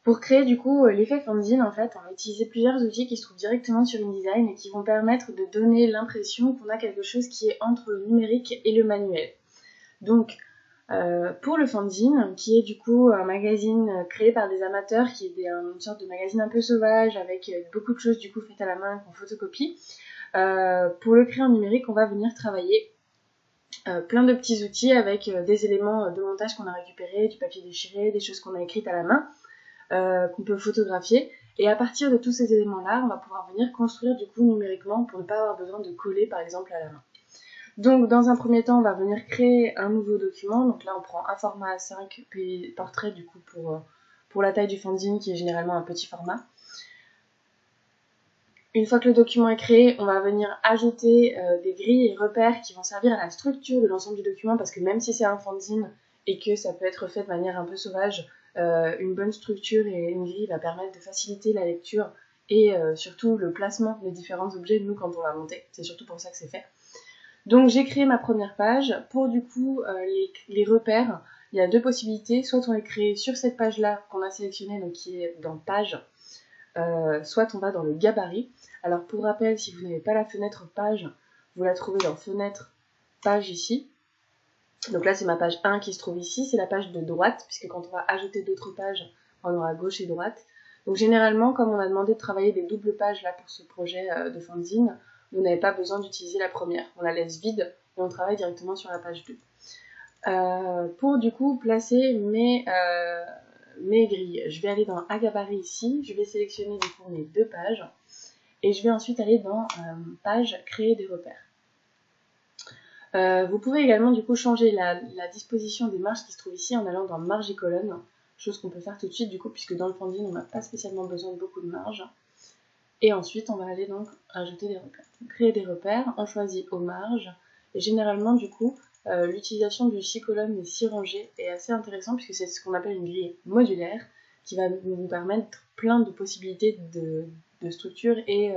Pour créer du coup l'effet Fanzine, en fait, on va utiliser plusieurs outils qui se trouvent directement sur InDesign et qui vont permettre de donner l'impression qu'on a quelque chose qui est entre le numérique et le manuel. Donc, pour le Fanzine, qui est du coup un magazine créé par des amateurs, qui est une sorte de magazine un peu sauvage, avec beaucoup de choses du coup faites à la main qu'on photocopie, pour le créer en numérique, on va venir travailler plein de petits outils avec des éléments de montage qu'on a récupérés, du papier déchiré, des choses qu'on a écrites à la main, qu'on peut photographier. Et à partir de tous ces éléments-là, on va pouvoir venir construire du coup numériquement pour ne pas avoir besoin de coller par exemple à la main. Donc dans un premier temps, on va venir créer un nouveau document. Donc là, on prend un format A5 portrait du coup pour la taille du fanzine qui est généralement un petit format. Une fois que le document est créé, on va venir ajouter des grilles et repères qui vont servir à la structure de l'ensemble du document parce que même si c'est un fanzine et que ça peut être fait de manière un peu sauvage, une bonne structure et une grille va permettre de faciliter la lecture et surtout le placement des différents objets, nous, quand on va monter. C'est surtout pour ça que c'est fait. Donc j'ai créé ma première page. Pour du coup les repères, il y a deux possibilités. Soit on les crée sur cette page-là qu'on a sélectionnée, donc qui est dans page, soit on va dans le gabarit. Alors pour rappel, si vous n'avez pas la fenêtre page, vous la trouvez dans fenêtre page ici. Donc là c'est ma page 1 qui se trouve ici, c'est la page de droite, puisque quand on va ajouter d'autres pages, on aura gauche et droite. Donc généralement, comme on a demandé de travailler des doubles pages là pour ce projet de fanzine, vous n'avez pas besoin d'utiliser la première. On la laisse vide et on travaille directement sur la page 2. Pour du coup placer mes grilles, je vais aller dans un gabarit ici, je vais sélectionner du coup mes deux pages et je vais ensuite aller dans page créer des repères. Vous pouvez également du coup changer la disposition des marges qui se trouvent ici en allant dans marge et colonne, chose qu'on peut faire tout de suite du coup puisque dans le fanzine on n'a pas spécialement besoin de beaucoup de marge. Et ensuite on va aller donc rajouter des repères. Donc, créer des repères, on choisit aux marges et généralement du coup l'utilisation du 6 colonnes et 6 rangées est assez intéressant puisque c'est ce qu'on appelle une grille modulaire qui va nous permettre plein de possibilités de structure et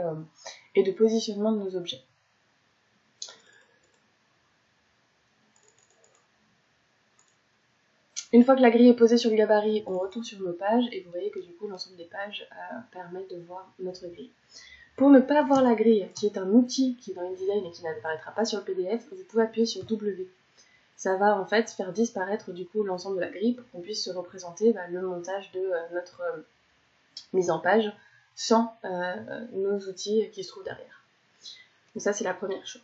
de positionnement de nos objets. Une fois que la grille est posée sur le gabarit, on retourne sur nos pages et vous voyez que du coup l'ensemble des pages permettent de voir notre grille. Pour ne pas voir la grille, qui est un outil qui est dans InDesign et qui n'apparaîtra pas sur le PDF, vous pouvez appuyer sur W. Ça va en fait faire disparaître du coup l'ensemble de la grille pour qu'on puisse se représenter le montage de notre mise en page sans nos outils qui se trouvent derrière. Donc ça c'est la première chose.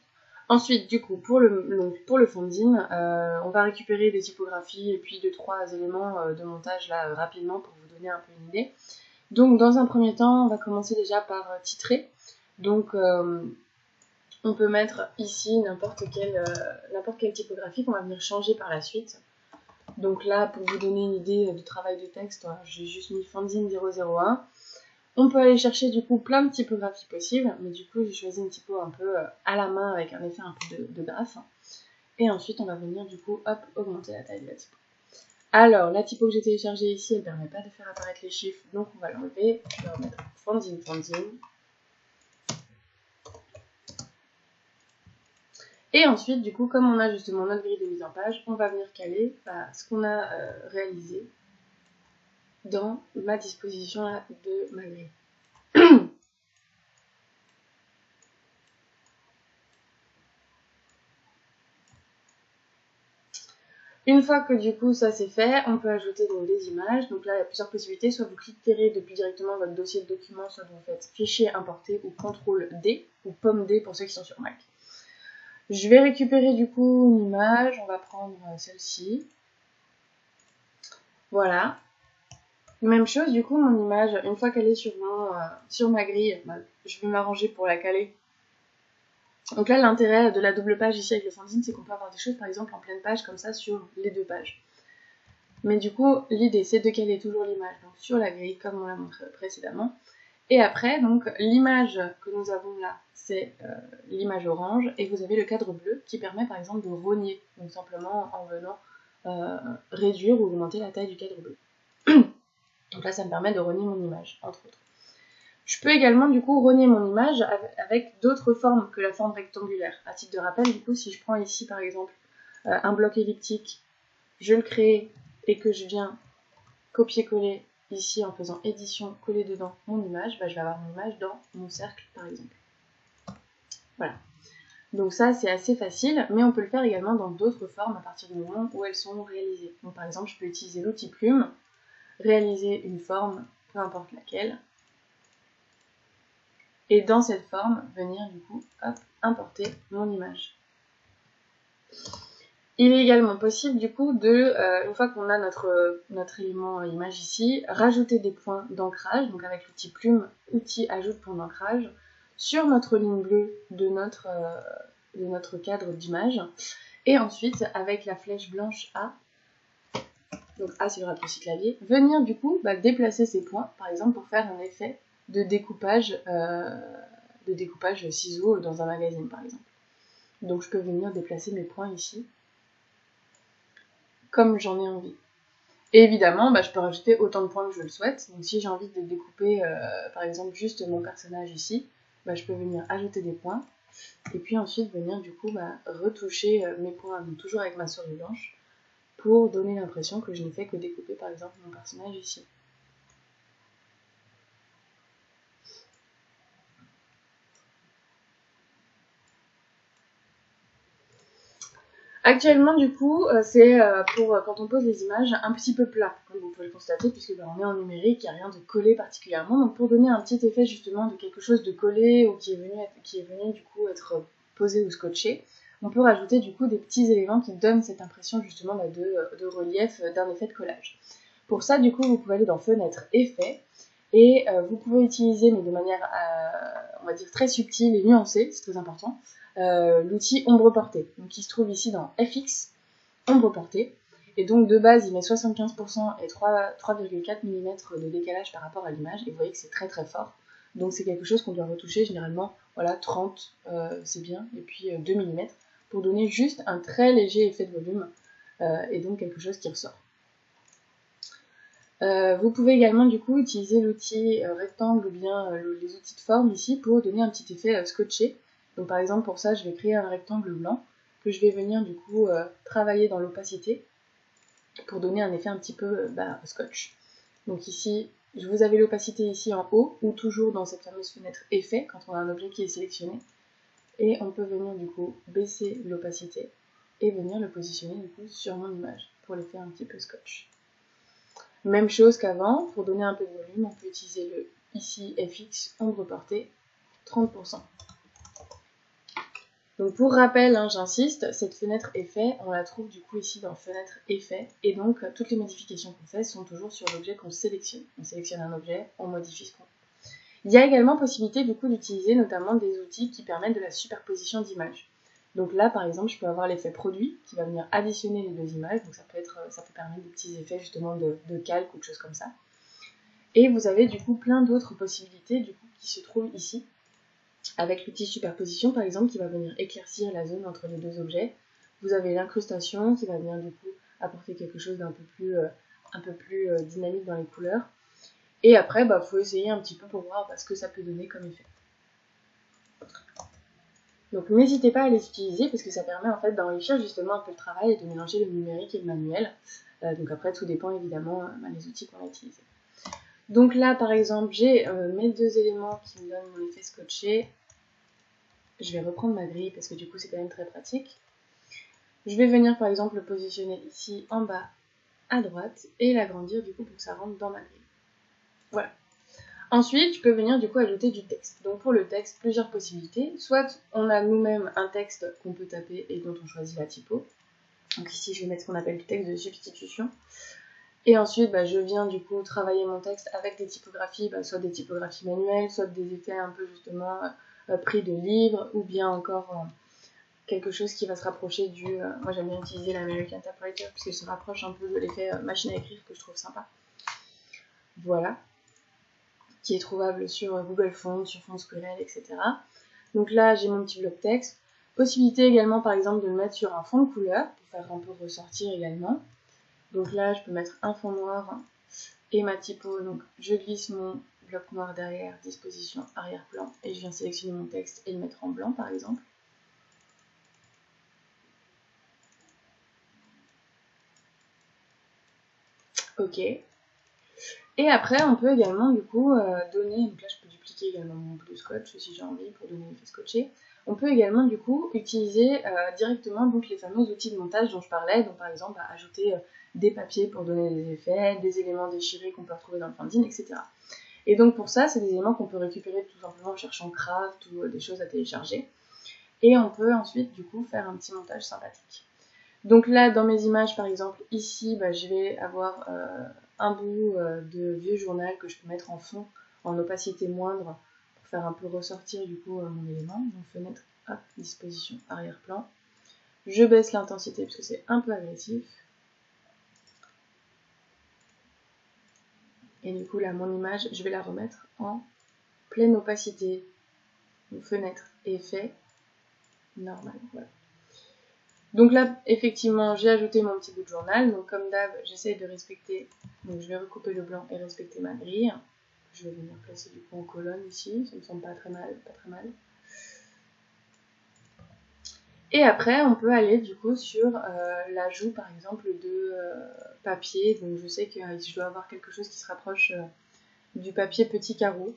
Ensuite, du coup, pour le fanzine, on va récupérer des typographies et puis 2-3 éléments de montage là rapidement pour vous donner un peu une idée. Donc, dans un premier temps, on va commencer déjà par titrer. Donc, on peut mettre ici n'importe quelle typographie qu'on va venir changer par la suite. Donc là, pour vous donner une idée du travail de texte, j'ai juste mis fanzine 001. On peut aller chercher du coup plein de typographies possibles, mais du coup j'ai choisi une typo un peu à la main avec un effet un peu de graphe. Et ensuite on va venir du coup hop augmenter la taille de la typo. Alors la typo que j'ai téléchargée ici, elle ne permet pas de faire apparaître les chiffres, donc on va l'enlever. Je vais remettre fanzine. Et ensuite du coup comme on a justement notre grille de mise en page, on va venir caler ce qu'on a réalisé dans ma disposition là de ma grille. Une fois que du coup ça c'est fait, on peut ajouter donc des images. Donc là il y a plusieurs possibilités, soit vous cliquez depuis directement votre dossier de document, soit vous faites fichier importer ou CTRL D ou pomme D pour ceux qui sont sur Mac. Je vais récupérer du coup une image, on va prendre celle-ci. Voilà. Même chose du coup mon image, une fois qu'elle est sur ma grille, je vais m'arranger pour la caler. Donc là l'intérêt de la double page ici avec le fanzine, c'est qu'on peut avoir des choses par exemple en pleine page comme ça sur les deux pages. Mais du coup, l'idée, c'est de caler toujours l'image sur la grille, comme on l'a montré précédemment. Et après, donc, l'image que nous avons là, c'est l'image orange, et vous avez le cadre bleu qui permet par exemple de rogner, donc simplement en venant réduire ou augmenter la taille du cadre bleu. Donc là, ça me permet de rogner mon image, entre autres. Je peux également, du coup, rogner mon image avec d'autres formes que la forme rectangulaire. À titre de rappel, du coup, si je prends ici, par exemple, un bloc elliptique, je le crée et que je viens copier-coller ici en faisant édition, coller dedans mon image, bah, je vais avoir mon image dans mon cercle par exemple. Voilà. Donc ça c'est assez facile, mais on peut le faire également dans d'autres formes à partir du moment où elles sont réalisées. Donc par exemple je peux utiliser l'outil plume, réaliser une forme, peu importe laquelle, et dans cette forme venir du coup hop, importer mon image. Il est également possible du coup de, une fois qu'on a notre élément image ici, rajouter des points d'ancrage, donc avec l'outil plume, outil ajoute point d'ancrage, sur notre ligne bleue de notre cadre d'image, et ensuite avec la flèche blanche A, donc A c'est le raccourci clavier, venir du coup déplacer ces points, par exemple pour faire un effet de découpage ciseaux dans un magazine par exemple. Donc je peux venir déplacer mes points ici, comme j'en ai envie. Et évidemment, je peux rajouter autant de points que je le souhaite. Donc si j'ai envie de découper, par exemple, juste mon personnage ici, je peux venir ajouter des points. Et puis ensuite venir du coup retoucher mes points, donc toujours avec ma souris blanche, pour donner l'impression que je n'ai fait que découper par exemple mon personnage ici. Actuellement, du coup, c'est pour quand on pose les images un petit peu plat, comme vous pouvez le constater, puisque on est en numérique, il n'y a rien de collé particulièrement. Donc pour donner un petit effet justement de quelque chose de collé ou qui est venu du coup être posé ou scotché, on peut rajouter du coup des petits éléments qui donnent cette impression justement de relief, d'un effet de collage. Pour ça, du coup, vous pouvez aller dans Fenêtre, Effets, et vous pouvez utiliser, mais de manière, on va dire, très subtile et nuancée, c'est très important, l'outil ombre portée, donc qui se trouve ici dans FX, ombre portée, et donc de base il met 75% et 3,4 mm de décalage par rapport à l'image, et vous voyez que c'est très très fort, donc c'est quelque chose qu'on doit retoucher généralement, voilà, 30 c'est bien, et puis 2 mm, pour donner juste un très léger effet de volume, et donc quelque chose qui ressort. Vous pouvez également du coup utiliser l'outil rectangle ou bien les outils de forme ici pour donner un petit effet scotché. Donc par exemple pour ça je vais créer un rectangle blanc que je vais venir du coup travailler dans l'opacité pour donner un effet un petit peu scotch. Donc ici vous avez l'opacité ici en haut ou toujours dans cette fameuse fenêtre effet quand on a un objet qui est sélectionné, et on peut venir du coup baisser l'opacité et venir le positionner du coup sur mon image pour l'effet un petit peu scotch. Même chose qu'avant, pour donner un peu de volume, on peut utiliser le ici FX ombre portée 30%. Donc pour rappel, j'insiste, cette fenêtre effet, on la trouve du coup ici dans fenêtre effet, et donc toutes les modifications qu'on fait sont toujours sur l'objet qu'on sélectionne. On sélectionne un objet, on modifie ce qu'on veut. Il y a également possibilité du coup d'utiliser notamment des outils qui permettent de la superposition d'images. Donc là par exemple je peux avoir l'effet produit qui va venir additionner les deux images, donc ça peut permettre des petits effets justement de calque ou de choses comme ça. Et vous avez du coup plein d'autres possibilités du coup qui se trouvent ici, avec l'outil superposition par exemple qui va venir éclaircir la zone entre les deux objets. Vous avez l'incrustation qui va venir du coup apporter quelque chose d'un peu plus dynamique dans les couleurs. Et après, faut essayer un petit peu pour voir ce que ça peut donner comme effet. Donc n'hésitez pas à les utiliser parce que ça permet en fait d'enrichir justement un peu le travail et de mélanger le numérique et le manuel. Donc après tout dépend évidemment des outils qu'on va utiliser. Donc là par exemple j'ai mes deux éléments qui me donnent mon effet scotché. Je vais reprendre ma grille parce que du coup c'est quand même très pratique. Je vais venir par exemple le positionner ici en bas à droite et l'agrandir du coup pour que ça rentre dans ma grille. Voilà. Ensuite, je peux venir du coup ajouter du texte. Donc pour le texte, plusieurs possibilités. Soit on a nous-mêmes un texte qu'on peut taper et dont on choisit la typo. Donc ici, je vais mettre ce qu'on appelle du texte de substitution. Et ensuite, je viens du coup travailler mon texte avec des typographies, soit des typographies manuelles, soit des effets un peu justement pris de livres, ou bien encore quelque chose qui va se rapprocher du... moi j'aime bien utiliser l'American Typewriter parce qu'il se rapproche un peu de l'effet machine à écrire que je trouve sympa. Voilà. Qui est trouvable sur Google Fonts, sur Fonts Squirrel, etc. Donc là, j'ai mon petit bloc texte. Possibilité également, par exemple, de le mettre sur un fond de couleur, pour faire un peu ressortir également. Donc là, je peux mettre un fond noir et ma typo. Donc je glisse mon bloc noir derrière, disposition arrière-plan, et je viens sélectionner mon texte et le mettre en blanc, par exemple. Ok. Et après, on peut également du coup donner, donc là je peux dupliquer également mon bleu scotch si j'ai envie pour donner l'effet scotché. On peut également du coup utiliser directement donc les fameux outils de montage dont je parlais, donc par exemple ajouter des papiers pour donner des effets, des éléments déchirés qu'on peut retrouver dans le fanzine, etc. Et donc pour ça, c'est des éléments qu'on peut récupérer tout simplement en cherchant craft ou des choses à télécharger. Et on peut ensuite du coup faire un petit montage sympathique. Donc là, dans mes images, par exemple, ici, je vais avoir un bout de vieux journal que je peux mettre en fond, en opacité moindre, pour faire un peu ressortir du coup mon élément. Donc fenêtre, hop, disposition arrière-plan. Je baisse l'intensité parce que c'est un peu agressif. Et du coup là, mon image, je vais la remettre en pleine opacité. Donc fenêtre, effet, normal, voilà. Donc là, effectivement, j'ai ajouté mon petit bout de journal. Donc comme d'hab, j'essaye de respecter, donc je vais recouper le blanc et respecter ma grille. Je vais venir placer du coup en colonne ici, ça me semble pas très mal, Et après, on peut aller du coup sur l'ajout par exemple de papier. Donc je sais que je dois avoir quelque chose qui se rapproche du papier petit carreau.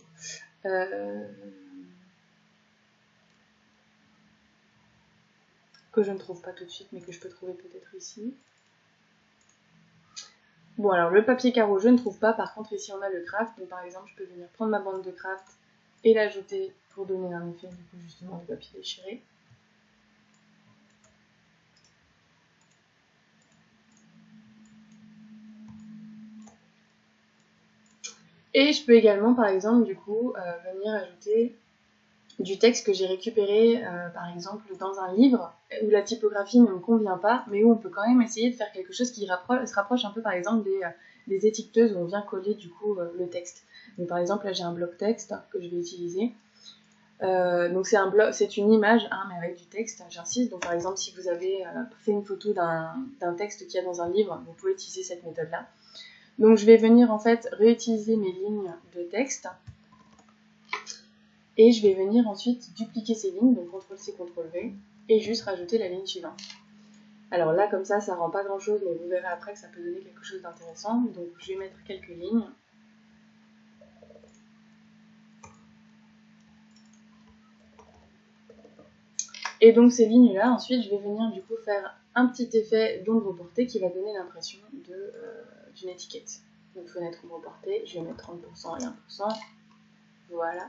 Que je ne trouve pas tout de suite, mais que je peux trouver peut-être ici. Bon, alors le papier carreau, je ne trouve pas. Par contre, ici, on a le craft. Donc, par exemple, je peux venir prendre ma bande de craft et l'ajouter pour donner un effet, du coup, justement, de papier déchiré. Et je peux également, par exemple, du coup, venir ajouter du texte que j'ai récupéré, par exemple, dans un livre où la typographie ne me convient pas, mais où on peut quand même essayer de faire quelque chose qui se rapproche un peu, par exemple, des étiqueteuses où on vient coller, du coup, le texte. Donc, par exemple, là, j'ai un bloc texte que je vais utiliser. Donc c'est une image, hein, mais avec du texte, j'insiste. Donc par exemple, si vous avez fait une photo d'un texte qu'il y a dans un livre, vous pouvez utiliser cette méthode-là. Donc je vais venir en fait réutiliser mes lignes de texte et je vais venir ensuite dupliquer ces lignes, donc CTRL-C, CTRL-V, et juste rajouter la ligne suivante. Alors là, comme ça rend pas grand-chose, mais vous verrez après que ça peut donner quelque chose d'intéressant. Donc je vais mettre quelques lignes. Et donc ces lignes-là, ensuite, je vais venir du coup faire un petit effet d'ombre portée qui va donner l'impression d'une étiquette. Donc fenêtre ombre portée, je vais mettre 30% et 1%. Voilà.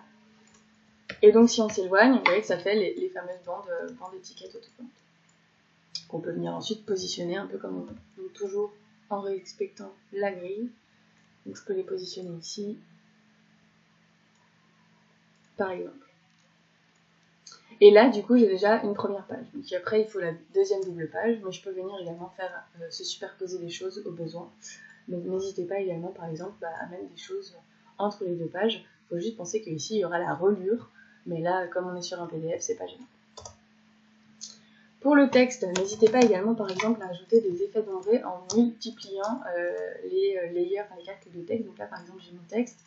Et donc si on s'éloigne, vous voyez que ça fait les fameuses bandes d'étiquettes autocollantes. Qu'on peut venir ensuite positionner un peu comme on veut. Donc toujours en respectant la grille. Donc je peux les positionner ici, par exemple. Et là, du coup, j'ai déjà une première page. Donc après, il faut la deuxième double page, mais je peux venir également faire se superposer des choses au besoin. Donc n'hésitez pas également, par exemple, à mettre des choses entre les deux pages. Il faut juste penser qu'ici, il y aura la relure, mais là, comme on est sur un PDF, c'est pas gênant. Pour le texte, n'hésitez pas également, par exemple, à ajouter des effets d'ombré en multipliant les layers, les cartes de texte. Donc là, par exemple, j'ai mon texte,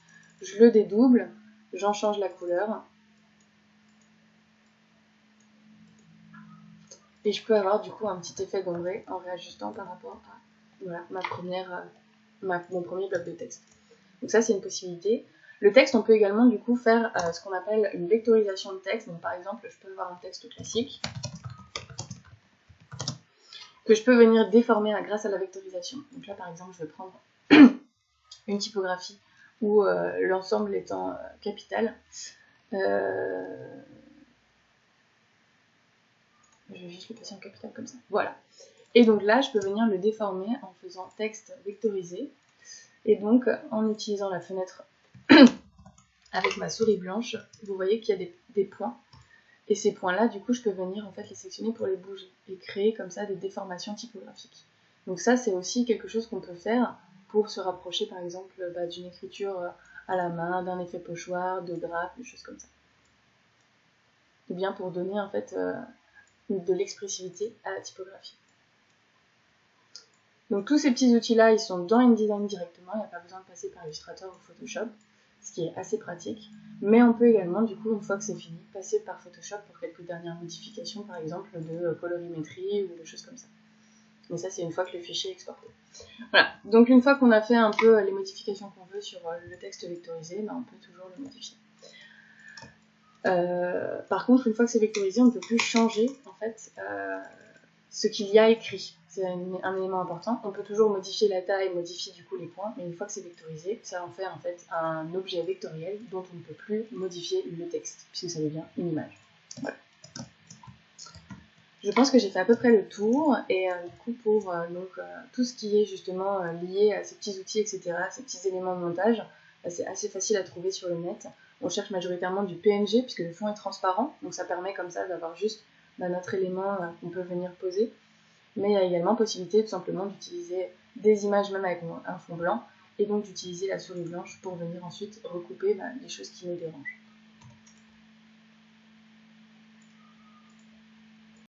je le dédouble, j'en change la couleur. Et je peux avoir du coup un petit effet d'ombré en réajustant par rapport à voilà, mon premier bloc de texte. Donc ça, c'est une possibilité. Le texte, on peut également du coup faire ce qu'on appelle une vectorisation de texte. Donc par exemple, je peux avoir un texte classique que je peux venir déformer grâce à la vectorisation. Donc là, par exemple, je vais prendre une typographie où l'ensemble étant capital. Je vais juste le passer en capital comme ça. Voilà. Et donc là, je peux venir le déformer en faisant texte vectorisé. Et donc, en utilisant la fenêtre avec ma souris blanche, vous voyez qu'il y a des points. Et ces points-là, du coup, je peux venir en fait les sectionner pour les bouger et créer comme ça des déformations typographiques. Donc ça, c'est aussi quelque chose qu'on peut faire pour se rapprocher, par exemple, d'une écriture à la main, d'un effet pochoir, de graphes, des choses comme ça. Ou bien pour donner en fait de l'expressivité à la typographie. Donc tous ces petits outils-là, ils sont dans InDesign directement, il n'y a pas besoin de passer par Illustrator ou Photoshop, ce qui est assez pratique. Mais on peut également, du coup, une fois que c'est fini, passer par Photoshop pour quelques dernières modifications, par exemple de colorimétrie ou des choses comme ça. Mais ça, c'est une fois que le fichier est exporté. Voilà, donc une fois qu'on a fait un peu les modifications qu'on veut sur le texte vectorisé, on peut toujours le modifier. Par contre, une fois que c'est vectorisé, on ne peut plus changer en fait ce qu'il y a écrit. C'est un élément important. On peut toujours modifier la taille, modifier du coup les points, mais une fois que c'est vectorisé, ça en fait en fait un objet vectoriel dont on ne peut plus modifier le texte, puisque ça devient une image. Voilà. Je pense que j'ai fait à peu près le tour, et du coup pour tout ce qui est justement lié à ces petits outils, etc., ces petits éléments de montage, c'est assez facile à trouver sur le net. On cherche majoritairement du PNG, puisque le fond est transparent, donc ça permet comme ça d'avoir juste notre élément qu'on peut venir poser. Mais il y a également possibilité tout simplement d'utiliser des images même avec un fond blanc, et donc d'utiliser la souris blanche pour venir ensuite recouper les choses qui nous dérangent.